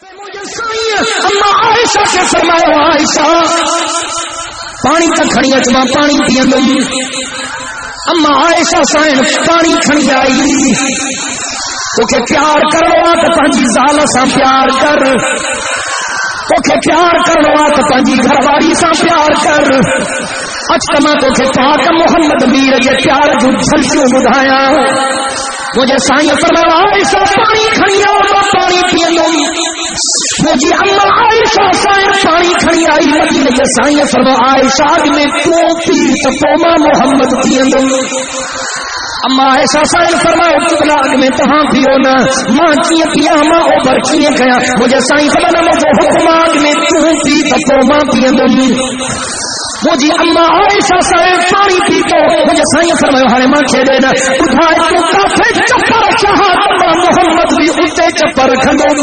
اما عائشہ سے فرمایا عائشہ پانی کھڑی اچما پانی پی لوں. اما عائشہ سائن پانی کھڑی آئی تو کہ پیار کروا تو پانچی زال سا پیار کر تو کہ پیار کروا تو پانچی گھر والی سا پیار کر. اچھا تو کہ پاک محمد میر یہ پیار جو جھلکیوں بدھایا مجھے سائیں فرمایا عائشہ پانی کھڑی آؤ پانی پی لوں. مجھے اما عائشہ سائیں پانی کھڑی آئی مدینے کے سائیں فرمایا عائشہ میں تو پی تو توما محمد پی لوں. اما عائشہ سائیں فرمایا چکلا میں تہاں پیو نا ماں چیئے پیا ماں اوپر چیئے گیا مجھے سائیں فرمایا مجھے حکمان میں تو پی تو توما پی لوں. مجھے اما عائشہ سائیں پانی پی تو مجھے سائیں فرمایا ہارے ماں کھیلے نا اٹھائے تو کافے چپر چاہا اما محمد بھی اٹھے چپر کھلوں.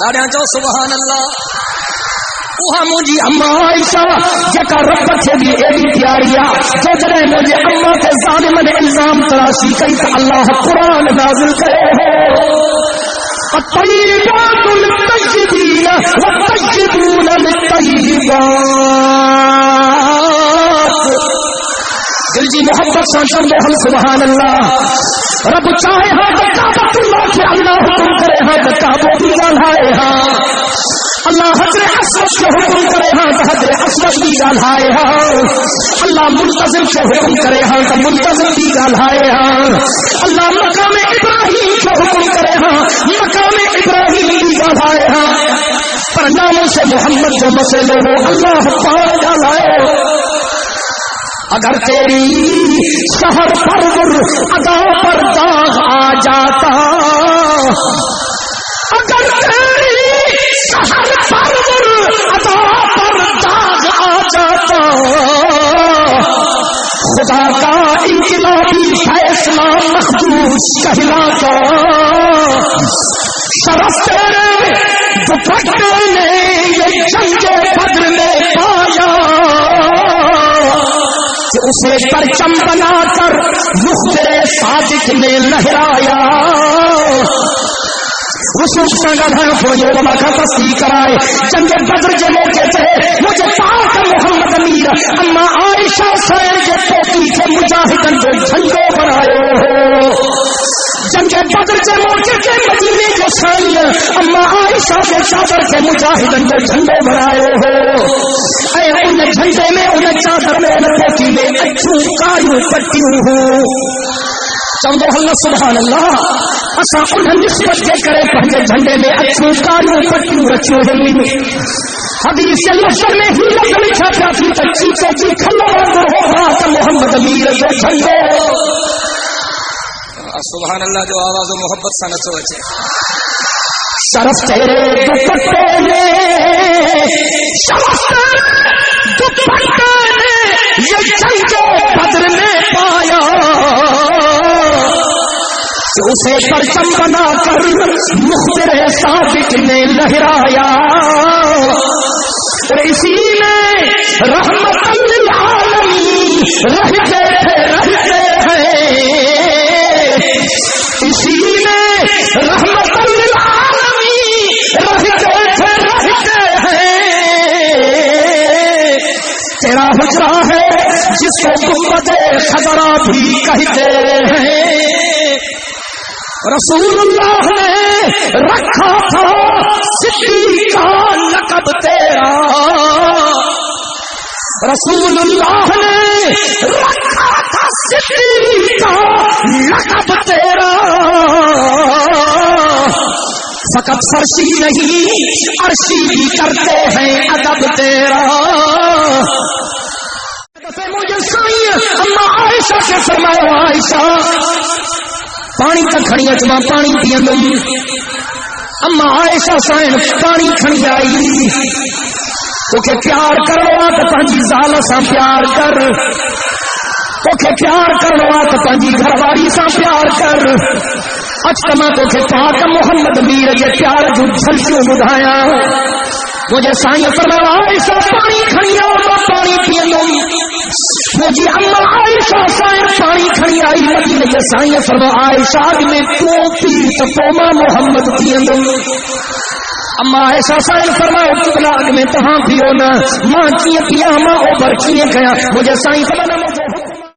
ساڑھے جو سبحان اللہ وہاں مجھے اما عائشہ جکا رب سے بھی ایڈی پیاریا جو جنہیں مجھے اما کے ظالم نے الزام تراشی کئی کہ اللہ قرآن نازل کرے ہو الطیبات للطیبین والطیبون للطیبات. دل جی محبت سانچر دے ہم سبحان اللہ رب چاہے ہاں تو کعبۃ اللہ کے اللہ حکم کرے ہاں تو کعبہ بھی ڈالائے ہاں اللہ حضر اسود سے حکم کرے ہاں تو حضر اسود بھی ڈالائے ہاں اللہ منتظم سے حکم کرے ہاں تو منتظم بھی ڈالائے ہاں اللہ مقام ابراہیم سے حکم کرے ہاں مقام ابراہیم بھی ڈالائے ہاں پر ناموں سے محمد جو بسے لے ہو اللہ پار ڈالائے ہو. اگر تیری شہر پر ادا پر داغ آ جاتا اگر تیری شہر پر ادا پر داغ آ جاتا خدا کا انقلابی فیصلہ مخدوش کہلاتا. شرف تیرے دوپٹے نے یہ جنگ بدر میں پایا کہ اسے پرچم بنا کر مخترے صادق نے لہرایا. رسول سنگا فوجوں بابا کا تصدیق کرائے جنگ بدر کے موقع تھے مجھے پاک محمد امیر اما عائشہ سائر کے پوتی سے مجاہدن جو جھنڈوں پر آئے ہو. جنگ بدر کے موقع کے مدینے کے سائر اما عائشہ کے چادر کے مجاہدن جو جھنڈوں پر آئے ہو. اے ان جھنڈے میں ان چادر میں ان پوتی میں اچھو کایوں پٹیوں ہوں چودہ اللہ سبحان اللہ اسا انہیں نسبت کے کرے پہنچے جھنڈے میں اچھو کایوں پٹیوں رچوں ہوئی. حدیث لفظ میں ہی لفظ لکھا تھا تھی تچی چوچی کھلو اندر ہو رہا تھا محمد امیر جو جھنڈے. سبحان اللہ جو آواز و محبت سا نچو اچھے. شرف تیرے دوپٹے نے شرف تیرے دوپٹے نے یہ جنگ بدر میں پایا کہ اسے پرچم بنا کر مختر صادق نے لہرایا. اور اسی میں رحمت للعالمین رہتے ہیں اسی میں رحمت للعالمین رہتے ہیں. تیرا حجرہ ہے جس کو گنبد خضرا بھی کہتے ہیں. رسول اللہ نے رکھا تھا صدیق کا لقب تیرا رسول اللہ نے رکھا تھا صدیق کا لقب تیرا. فقط فرشی نہیں عرشی بھی کرتے ہیں ادب تیرا. مجھے سائیں اما عائشہ سے فرمایا عائشہ پانی کھڑی اچما پانی پی لوں. اما عائشہ سائن پانی کھڑی آئی تو کہ پیار کروا تو پانچی زال سا پیار کر تو کہ پیار کروا تو پانچی گھر والی سا پیار کر. اچھا تو کہ پاک محمد میر یہ پیار جو جھلکیوں بدھایا مجھے سائیں فرمایا عائشہ پانی کھڑی آؤ پانی پی لوں. پوچھو جی اما عائشہ سائن پانی کھڑی آئی مدینے سائیں فرما عائشہ میں تو پی تو ماں محمد تھی اندر اما ایسا سائن فرماؤ قبلہ میں تہاں پیو نا ماں چیئے پیا ماں اوبر چیئے گیا مجھے سائن فرمانا